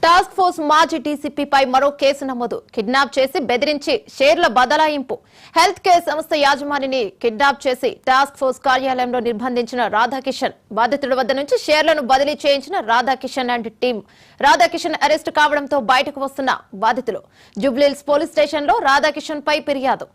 Task force మాజీ డీసీపీపై మరో case నమోదు. కిడ్నాప్ చేసి బెదిరించి షేర్ల బదలాయింపు. హెల్త్ కేర్ సంస్థ యాజమానిని కిడ్నాప్ చేసి టాస్క్ ఫోర్స్ కార్యాలయంలో నిర్బంధించిన రాధాకిషన్. బాధితుడి వద్ద నుంచి షేర్లను బదిలీ చేయించిన Radhakishan and team. Radhakishan arrest కావడంతో బయటకు వస్తున్న బాధితులు. జూబ్లీహిల్స్ పోలీస్ స్టేషన్లో రాధాకిషన్ పై ఫిర్యాదు.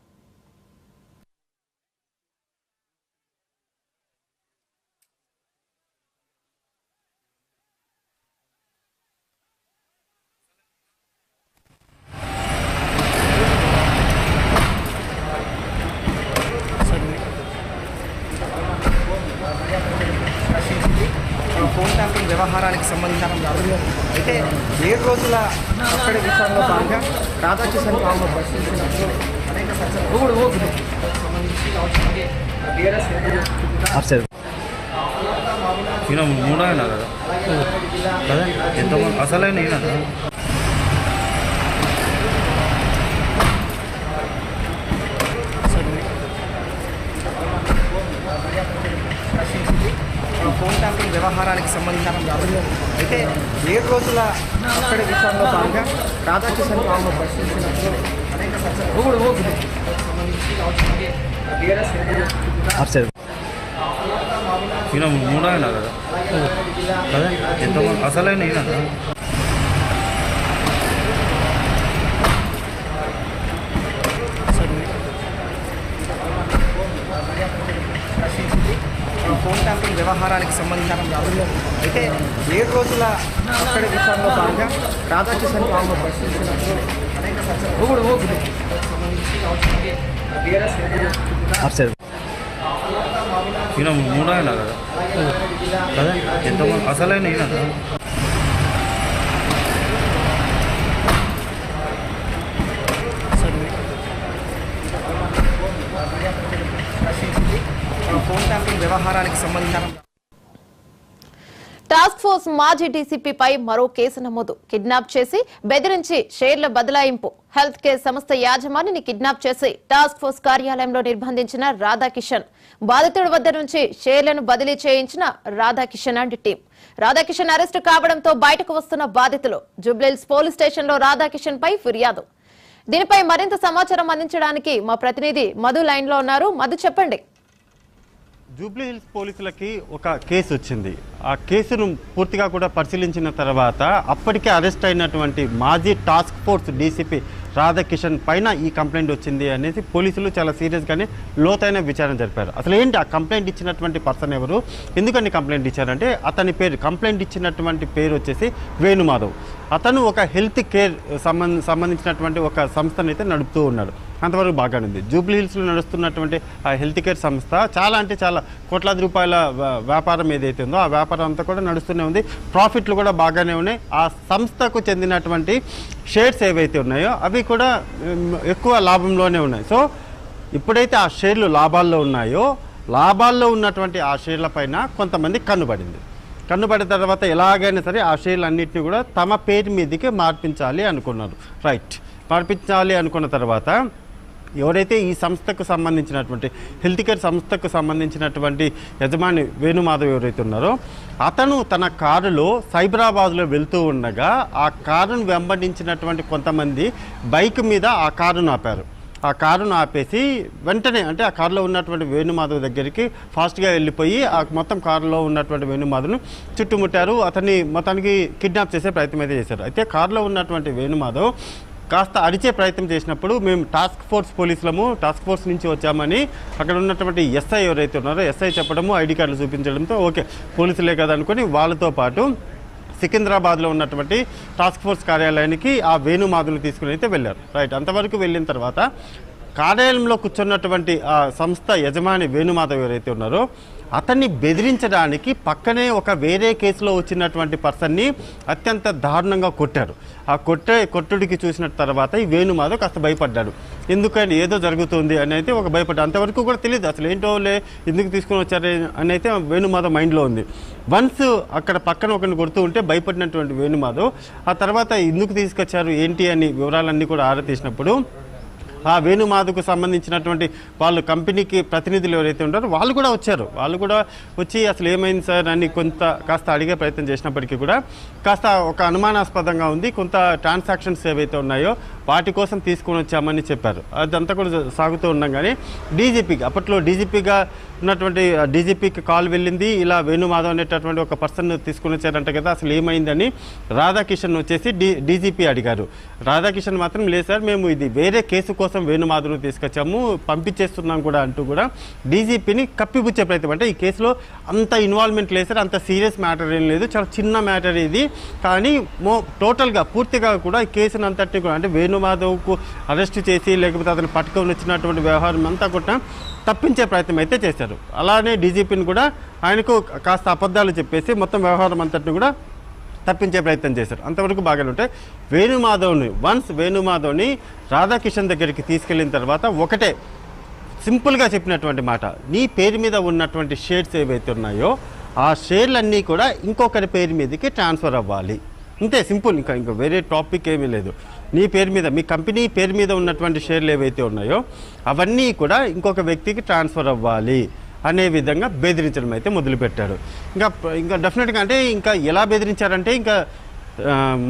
ఫోన్ ట్యాపింగ్ వ్యవహారానికి సంబంధించిన అయితే 7 రోజుల అక్కడి విషయంలో భాగంగా రాధాకిషన్ బాబు ప్రశ్నించినప్పుడు అనేక మూడైనా కదా ఎంతమంది అసలైన ఫోన్ ట్యాపింగ్ వ్యవహారానికి సంబంధించిన అయితే 7 రోజుల అక్కడి విషయంలో భాగంగా రాధాకిషన్ బాబు ప్రశ్నించినప్పుడు అనేక మూడైనా కదా ఎంతమంది అసలైన ఫోన్ ట్యాపింగ్ వ్యవహారానికి సంబంధించిన అయితే 7 రోజుల అక్కడి విషయంలో భాగంగా రాధాకిషన్ బాబు ప్రశ్నించినప్పుడు అనేక మూడైనా కదా ఎంతమంది అసలైన ఫోన్ ట్యాపింగ్ వ్యవహారానికి సంబంధించిన టాస్క్ ఫోర్స్ మాజీ డీసీపీపై మరో కేసు నమోదు. కిడ్నాప్ చేసి బెదిరించి షేర్ల బదలాయింపు. హెల్త్ కేర్ సంస్థ యాజమానిని కిడ్నాప్ చేసి టాస్క్ ఫోర్స్ కార్యాలయంలో నిర్బంధించిన రాధాకిషన్. బాధితుడి వద్ద నుంచి షేర్లను బదిలీ చేయించిన Radhakishan and team. Radhakishan arrest కావడంతో బయటకు వస్తున్న బాధితులు. జూబ్లీహిల్స్ పోలీస్ స్టేషన్లో రాధాకిషన్ పై ఫిర్యాదు. దీనిపై మరింత సమాచారం అందించడానికి మా ప్రతినిధి మధు లైన్ లో ఉన్నారు. మధు, చెప్పండి. జూబ్లీహిల్స్ పోలీసులకి ఒక కేసు వచ్చింది. ఆ కేసును పూర్తిగా కూడా పరిశీలించిన తర్వాత అప్పటికే అరెస్ట్ అయినటువంటి మాజీ టాస్క్ ఫోర్స్ డీసీపీ రాధాకిషన్ పైన ఈ కంప్లైంట్ వచ్చింది అనేసి పోలీసులు చాలా సీరియస్గానే లోతైన విచారణ జరిపారు. అసలు ఏంటి ఆ కంప్లైంట్ ఇచ్చినటువంటి పర్సన్ ఎవరు, ఎందుకని కంప్లైంట్ ఇచ్చారంటే అతని పేరు, కంప్లైంట్ ఇచ్చినటువంటి పేరు వచ్చేసి వేణుమాధవ్. అతను ఒక హెల్త్ కేర్ సంబంధించినటువంటి ఒక సంస్థను అయితే నడుపుతూ ఉన్నాడు. అంతవరకు బాగానే ఉంది. జూబ్లీహిల్స్లో నడుస్తున్నటువంటి ఆ హెల్త్ కేర్ సంస్థ చాలా అంటే చాలా కోట్లాది రూపాయల వ్యాపారం ఏదైతే ఉందో ఆ వ్యాపారం అంతా కూడా నడుస్తూనే ఉంది. ప్రాఫిట్లు కూడా బాగానే ఉన్నాయి. ఆ సంస్థకు చెందినటువంటి షేర్స్ ఏవైతే ఉన్నాయో అవి కూడా ఎక్కువ లాభంలోనే ఉన్నాయి. సో ఎప్పుడైతే ఆ షేర్లు లాభాల్లో ఉన్నాయో, లాభాల్లో ఉన్నటువంటి ఆ షేర్ల పైన కొంతమంది కన్నుబడిన తర్వాత ఎలాగైనా సరే ఆ షేర్లు అన్నింటినీ కూడా తమ పేరు మీదకి మార్పించాలి అనుకున్నారు. మార్పించాలి అనుకున్న తర్వాత ఎవరైతే ఈ సంస్థకు సంబంధించినటువంటి హెల్త్ కేర్ సంస్థకు సంబంధించినటువంటి యజమాని వేణుమాధవ్ ఎవరైతే ఉన్నారో అతను తన కారులో సైబరాబాద్లో వెళ్తూ ఉండగా ఆ కారును వెంబడించినటువంటి కొంతమంది బైక్ మీద ఆ కారును ఆపారు. ఆ కారును ఆపేసి వెంటనే అంటే ఆ కారులో ఉన్నటువంటి వేణుమాధవ్ దగ్గరికి ఫాస్ట్గా వెళ్ళిపోయి ఆ మొత్తం కారులో ఉన్నటువంటి వేణుమాధవ్ను చుట్టుముట్టారు. అతన్ని మొత్తానికి కిడ్నాప్ చేసే ప్రయత్నం అయితే చేశారు. అయితే కారులో ఉన్నటువంటి వేణుమాధవ్ కాస్త అడిచే ప్రయత్నం చేసినప్పుడు మేము టాస్క్ ఫోర్స్ పోలీసులము, టాస్క్ ఫోర్స్ నుంచి వచ్చామని అక్కడ ఉన్నటువంటి ఎస్ఐ ఎవరైతే ఉన్నారో ఎస్ఐ చెప్పడము, ఐడి కార్డులు చూపించడంతో ఓకే పోలీసులే కదా అనుకుని వాళ్ళతో పాటు సికింద్రాబాద్లో ఉన్నటువంటి టాస్క్ ఫోర్స్ కార్యాలయానికి ఆ వేణుమాధవ్ని తీసుకుని అయితే వెళ్ళారు. అంతవరకు వెళ్ళిన తర్వాత కార్యాలయంలో కూర్చున్నటువంటి ఆ సంస్థ యజమాని వేణుమాధవ్ ఎవరైతే ఉన్నారో అతన్ని బెదిరించడానికి పక్కనే ఒక వేరే కేసులో వచ్చినటువంటి పర్సన్ని అత్యంత దారుణంగా కొట్టారు. ఆ కొట్టుడికి చూసిన తర్వాత ఈ వేణుమాధవ్ కాస్త భయపడ్డాడు. ఎందుకని ఏదో జరుగుతుంది అని అయితే ఒక భయపడ్డాడు. అంతవరకు కూడా తెలియదు అసలు ఏంటోలే ఎందుకు తీసుకొని వచ్చారు అని అయితే వేణుమాధవ్ మైండ్లో ఉంది. వన్స్ అక్కడ పక్కన ఒకరిని కొడుతూ ఉంటే భయపడినటువంటి వేణుమాధవ్ ఆ తర్వాత ఎందుకు తీసుకొచ్చారు ఏంటి అని వివరాలన్నీ కూడా ఆరా తీసినప్పుడు ఆ వేణుమాధవ్కు సంబంధించినటువంటి వాళ్ళు కంపెనీకి ప్రతినిధులు ఎవరైతే ఉంటారో వాళ్ళు కూడా వచ్చారు. వాళ్ళు కూడా వచ్చి అసలు ఏమైంది సార్ అని కాస్త అడిగే ప్రయత్నం చేసినప్పటికీ కూడా కాస్త ఒక అనుమానాస్పదంగా ఉంది. కొంత ట్రాన్సాక్షన్స్ ఏవైతే ఉన్నాయో వాటి కోసం తీసుకొని వచ్చామని చెప్పారు. అదంతా కూడా సాగుతూ ఉన్నాం. కానీ డీజీపీకి అప్పట్లో డీజీపీగా ఉన్నటువంటి డీజీపీకి కాల్ వెళ్ళింది. ఇలా వేణుమాధవ్ అనేటటువంటి ఒక పర్సన్ తీసుకుని వచ్చారంట కదా, అసలు ఏమైందని రాధాకిషన్ వచ్చేసి డీజీపీ అడిగారు. రాధాకిషన్ మాత్రం లేదు సార్, మేము ఇది వేరే కేసు కోసం వేణుమాధవ్ను తీసుకొచ్చాము, పంపించేస్తున్నాం కూడా అంటూ కూడా డీజీపీని కప్పిపుచ్చే ప్రయత్నం. అంటే ఈ కేసులో అంత ఇన్వాల్వ్మెంట్ లేదు సార్, అంత సీరియస్ మ్యాటర్ ఏం లేదు, చాలా చిన్న మ్యాటర్ ఇది. కానీ టోటల్గా పూర్తిగా కూడా ఈ కేసును అంతటిని కూడా అంటే వేణుమాధవ్కు అరెస్ట్ చేసి లేకపోతే అతను పట్టుకొని వచ్చినటువంటి వ్యవహారం అంతా కూడా తప్పించే ప్రయత్నం అయితే చేశారు. అలానే డీజీపీని కూడా ఆయనకు కాస్త అబద్ధాలు చెప్పేసి మొత్తం వ్యవహారం అంతటిని కూడా తప్పించే ప్రయత్నం చేశారు. అంతవరకు బాగానే ఉంటాయి. వేణుమాధవ్ని రాధాకిషన్ దగ్గరికి తీసుకెళ్ళిన తర్వాత ఒకటే సింపుల్గా చెప్పినటువంటి మాట, నీ పేరు మీద ఉన్నటువంటి షేర్స్ ఏవైతే ఉన్నాయో ఆ షేర్లన్నీ కూడా ఇంకొకరి పేరు మీదకి ట్రాన్స్ఫర్ అవ్వాలి. ఇంతే సింపుల్, ఇంకా వేరే టాపిక్ ఏమీ లేదు. నీ పేరు మీద మీ కంపెనీ పేరు మీద ఉన్నటువంటి షేర్లు ఏవైతే ఉన్నాయో అవన్నీ కూడా ఇంకొక వ్యక్తికి ట్రాన్స్ఫర్ అవ్వాలి అనే విధంగా బెదిరించడం అయితే మొదలుపెట్టారు. ఇంకా డెఫినెట్గా అంటే ఇంకా ఎలా బెదిరించారంటే ఇంకా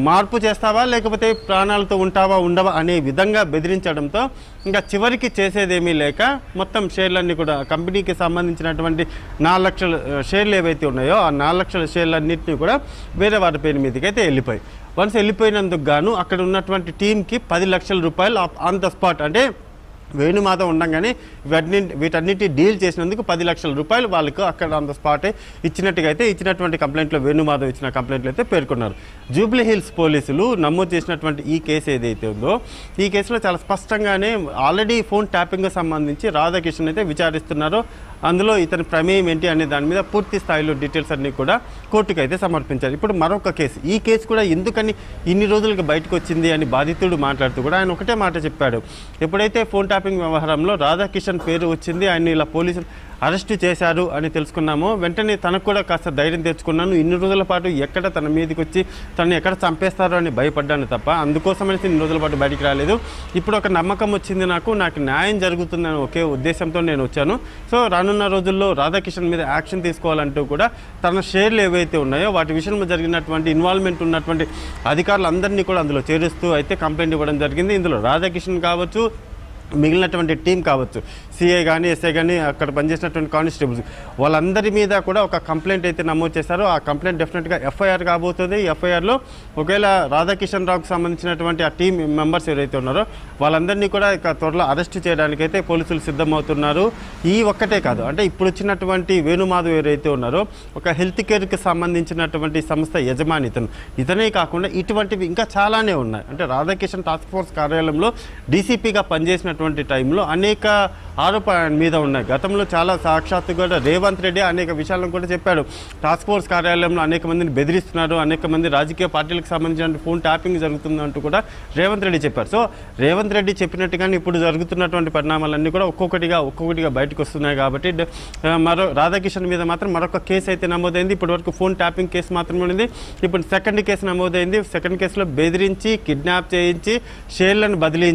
మార్పు చేస్తావా లేకపోతే ప్రాణాలతో ఉంటావా ఉండవా అనే విధంగా బెదిరించడంతో ఇంకా చివరికి చేసేదేమీ లేక మొత్తం షేర్లన్నీ కూడా కంపెనీకి సంబంధించినటువంటి 4 లక్షల షేర్లు ఏవైతే ఉన్నాయో ఆ 4 లక్షల షేర్లన్నింటినీ కూడా వేరే వారి పేరు మీదకి అయితే వెళ్ళిపోయి వన్స్ వెళ్ళిపోయినందుకు గాను అక్కడ ఉన్నటువంటి టీంకి 10 లక్షల రూపాయలు ఆన్ ద స్పాట్ అంటే వేణుమాధవ్ ఉండగానే వీటన్నిటి డీల్ చేసినందుకు 10 లక్షల రూపాయలు వాళ్ళకు అక్కడ ఆన్ ద స్పాటే ఇచ్చినటువంటి కంప్లైంట్లో వేణుమాధవ్ ఇచ్చిన కంప్లైంట్లు అయితే పేర్కొన్నారు. జూబ్లీ హిల్స్ పోలీసులు నమోదు చేసినటువంటి ఈ కేసు ఏదైతే ఉందో ఈ కేసులో చాలా స్పష్టంగానే ఆల్రెడీ ఫోన్ ట్యాపింగ్కి సంబంధించి రాధాకిషన్ అయితే విచారిస్తున్నారు. అందులో ఇతని ప్రమేయం ఏంటి అనే దాని మీద పూర్తి స్థాయిలో డీటెయిల్స్ అన్నీ కూడా కోర్టుకు అయితే సమర్పించారు. ఇప్పుడు మరొక కేసు, ఈ కేసు కూడా ఎందుకని ఇన్ని రోజులకు బయటకు వచ్చింది అని బాధితుడు మాట్లాడుతూ కూడా ఆయన ఒకటే మాట చెప్పాడు. ఎప్పుడైతే ఫోన్ ట్యాపింగ్ వ్యవహారంలో రాధాకిషన్ పేరు వచ్చింది, ఆయన ఇలా పోలీసులు అరెస్టు చేశారు అని తెలుసుకున్నామో వెంటనే తనకు కూడా కాస్త ధైర్యం తెచ్చుకున్నాను. ఇన్ని రోజుల పాటు ఎక్కడ తన మీదకి వచ్చి తనని ఎక్కడ చంపేస్తారో అని భయపడ్డాను తప్ప అందుకోసమనేసి ఇన్ని రోజుల పాటు బయటికి రాలేదు. ఇప్పుడు ఒక నమ్మకం వచ్చింది, నాకు న్యాయం జరుగుతుందని ఒకే ఉద్దేశంతో నేను వచ్చాను. సో రానున్న రోజుల్లో రాధాకిషన్ మీద యాక్షన్ తీసుకోవాలంటూ కూడా తన షేర్లు ఏవైతే ఉన్నాయో వాటి విషయంలో జరిగినటువంటి ఇన్వాల్వ్మెంట్ ఉన్నటువంటి అధికారులందరినీ కూడా అందులో చేరుస్తూ అయితే కంప్లైంట్ ఇవ్వడం జరిగింది. ఇందులో రాధాకిషన్ కావచ్చు, మిగిలినటువంటి టీం కావచ్చు, సిఐ కానీ ఎస్ఐ కానీ అక్కడ పనిచేసినటువంటి కానిస్టేబుల్స్ వాళ్ళందరి మీద కూడా ఒక కంప్లైంట్ అయితే నమోదు చేశారు. ఆ కంప్లైంట్ డెఫినెట్గా ఎఫ్ఐఆర్ కాబోతుంది. ఎఫ్ఐఆర్లో ఒకవేళ రాధాకిషన్ రావుకు సంబంధించినటువంటి ఆ టీం మెంబర్స్ ఎవరైతే ఉన్నారో వాళ్ళందరినీ కూడా ఇక త్వరలో అరెస్ట్ చేయడానికైతే పోలీసులు సిద్ధమవుతున్నారు. ఈ ఒక్కటే కాదు, అంటే ఇప్పుడు వచ్చినటువంటి వేణుమాధవ్ ఎవరైతే ఉన్నారో ఒక హెల్త్ కేర్కి సంబంధించినటువంటి సంస్థ యజమాని ఇతనే కాకుండా ఇటువంటివి ఇంకా చాలానే ఉన్నాయి. అంటే రాధాకిషన్ టాస్క్ ఫోర్స్ కార్యాలయంలో డీసీపీగా పనిచేసినటువంటి టైంలో అనేక ఆరోపణల మీద ఉన్నాయి. గతంలో చాలా సాక్షాత్తుగా రేవంత్ రెడ్డి అనేక విషయాలను కూడా చెప్పాడు. టాస్క్ ఫోర్స్ కార్యాలయంలో అనేక మందిని బెదిరిస్తున్నారు, అనేక మంది రాజకీయ పార్టీలకు సంబంధించిన ఫోన్ ట్యాపింగ్ జరుగుతుందంటూ కూడా రేవంత్ రెడ్డి చెప్పారు. సో రేవంత్ రెడ్డి చెప్పినట్టుగానే ఇప్పుడు జరుగుతున్నటువంటి పరిణామాలన్నీ కూడా ఒక్కొక్కటిగా బయటకు వస్తున్నాయి. కాబట్టి రాధాకిషన్ మీద మాత్రం మరొక కేసు అయితే నమోదైంది. ఇప్పటి వరకు ఫోన్ ట్యాపింగ్ కేసు మాత్రమే ఉంది. ఇప్పుడు సెకండ్ కేసు నమోదైంది. సెకండ్ కేసులో బెదిరించి కిడ్నాప్ చేయించి షేర్లను బదిలీ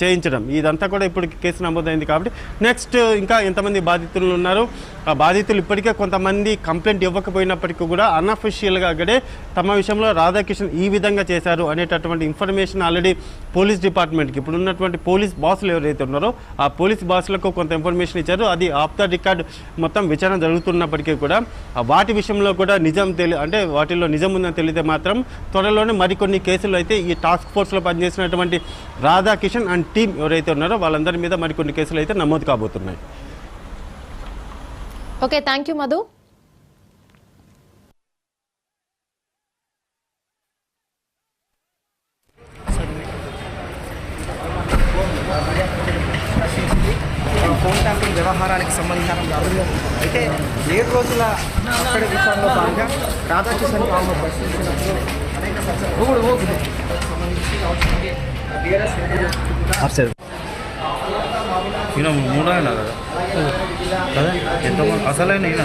చేయించడం ఇదంతా కూడా ఇప్పుడు కేసు నమోదైంది. కాబట్టి నెక్స్ట్ ఇంకా ఎంతమంది బాధితులు ఉన్నారు, ఆ బాధితులు ఇప్పటికే కొంతమంది కంప్లైంట్ ఇవ్వకపోయినప్పటికీ కూడా అన్అఫిషియల్గా గడే తమ విషయంలో రాధాకిషన్ ఈ విధంగా చేశారు అనేటటువంటి ఇన్ఫర్మేషన్ ఆల్రెడీ పోలీస్ డిపార్ట్మెంట్కి ఇప్పుడు ఉన్నటువంటి పోలీస్ బాసులు ఎవరైతే ఉన్నారో ఆ పోలీస్ బాసులకు కొంత ఇన్ఫర్మేషన్ ఇచ్చారు. అది ఆఫ్ ద రికార్డ్ మొత్తం విచారణ జరుగుతున్నప్పటికీ కూడా వాటి విషయంలో కూడా అంటే వాటిల్లో నిజం ఉందని తెలియతే మాత్రం త్వరలోనే మరికొన్ని కేసులు అయితే ఈ టాస్క్ ఫోర్స్లో పనిచేసినటువంటి రాధాకిషన్ అండ్ టీం ఎవరైతే ఉన్నారో వాళ్ళందరి మీద మరికొన్ని కేసులు అయితే నమోదు కాబోతున్నాయి. Okay, thank you Madhu. Phone tapping వ్యవహారానికి సంబంధించిన అయితే 7 రోజుల అక్కడి విషయంలో భాగంగా రాధాకిషన్ రావును ప్రశ్నించినప్పుడు ఈయన మూడైనా కదా ఎంతమంది అసలైన ఈయన